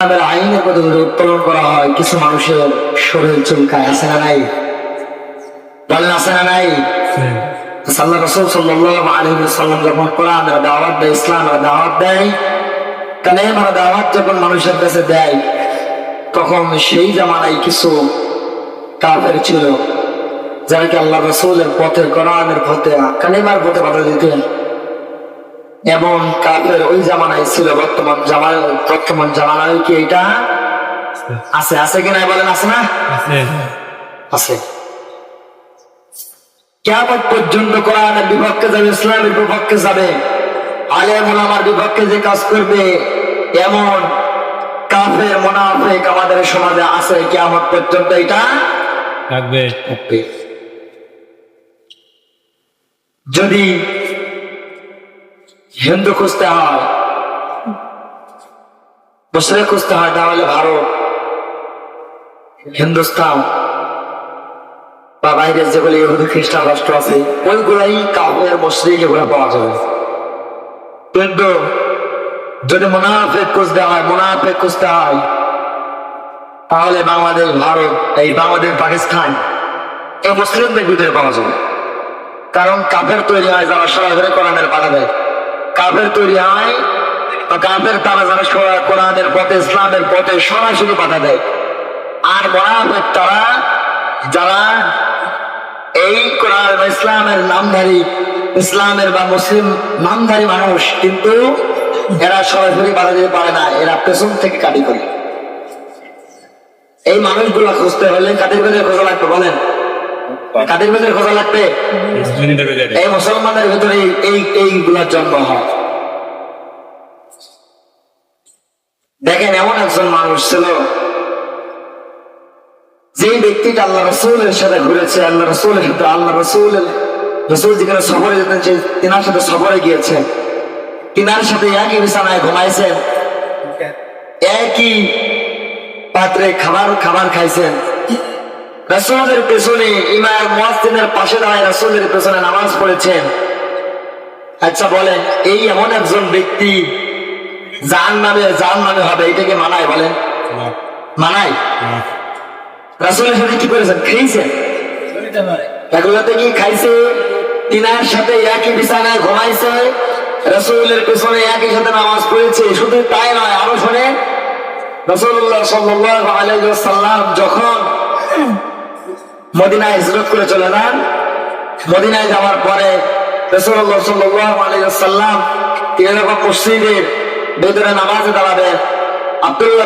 আইনের পদ্ধতিতে উত্তোলন করা হয়, কিছু মানুষের শরীর চুলকায়, আছে না নাই? বলেন আছে না নাই? আল্লাহ রাসূল সাল্লাল্লাহু আলাইহি ওয়াসাল্লাম যখন কোরআনের দাওয়াত দেয়, ইসলামের দাওয়াত দেয়, কালেমার দাওয়াত যখন মানুষের কাছে দেয়, তখন সেই জামানায় কিছু কাফের ছিল যারা আল্লাহ রাসূলের পথে, কোরআনের পথে, কালেমার পথে বাধা দিতেন। এমন কাফের ওই জামানায় ছিল। বর্তমান জামানায় কি এটা আছে? আছে কি নাই বলেন? আছে না? আছে। কিয়ামত পর্যন্ত কোরআনের বিপক্ষে যাবে, ইসলামের বিপক্ষে যাবে, আলেম ওলামার বিপক্ষে যে কাজ করবে, এমন কাফের মুনাফিক আমাদের সমাজে আছে। কিয়ামত পর্যন্ত এটা থাকবে। যদি হিন্দু খুঁজতে হয়, মুসলিম খুঁজতে হয়, তাহলে ভারত, হিন্দুস্তান বা বাইরের যেগুলো ইহুদি খ্রিস্টান রাষ্ট্র আছে, ওইগুলাই কাফের মুশরিক এগুলো পাওয়া যাবে। কিন্তু যদি মুনাফিক খুঁজতে হয়, তাহলে বাংলাদেশ, ভারত, এই বাংলাদেশ, পাকিস্তান, এই মুসলিমদের ভিতরে পাওয়া যাবে। কারণ কাফের তৈরি হয় যারা সরাসরি কোরআনের বাধা দেয়, কাফের তৈরি হয় বা কাফের তারা যারা কোরআনের পথে, ইসলামের পথে সরাসরি বাধা দেয়। আর মুনাফিক তারা যারা এই কোরআন বা ইসলামের নামধারী, ইসলামের বা মুসলিম নামধারী মানুষ, কিন্তু এরা সরাসরি বাধা দিতে পারে না, এরা পেছন থেকে কাটি করে। এই মানুষগুলা খুঁজতে হলে কাদের ভিতরে খোঁজা লাগবে? বলেন, কাদের ভিতরে খোঁজা লাগবে? এই মুসলমানদের ভিতরে এইগুলার জন্ম হয়। দেখেন, এমন একজন মানুষ ছিল যে ব্যক্তিটা আল্লাহ রাসূলের সাথে ঘুরেছে, আল্লাহ রাসূল যেখানে সফরে যেতেন, সে তিনার সাথে সফরে গিয়েছেন, তিনার সাথে একই বিছানায় ঘুমাইছেন, একই পাত্রে খাবার খাইছেন, রাসূলের পেছনে ইমাম মুয়াজ্জিনের পাশে দাঁড়ায় রাসূলের পেছনে নামাজ পড়েছেন। আচ্ছা বলেন, এই এমন একজন ব্যক্তি জাহান্নামে হবে, এটাকে মানায়? বলেন, মানায়? রাসূলের সাথে কি করেছেন? খেয়েছেন? এগুলোতে কি খাইছে? তিনার সাথে একই বিছানায় ঘুমাইছে, রাসূলের পেছনে একই সাথে নামাজ পড়েছে। শুধু তাই নয়, আরো শুনে, রাসূলুল্লাহ সাল্লাল্লাহু আলাইহি ওয়াসাল্লাম যখন মদিনায় হিজরত করে চলে যান, মদিনায় যাওয়ার পরে রাসূলুল্লাহ সাল্লাল্লাহু আলাইহি ওয়াসাল্লাম এরকম মসজিদের ভেতরে নামাজে দাঁড়াবেন, আব্দুল্লাহ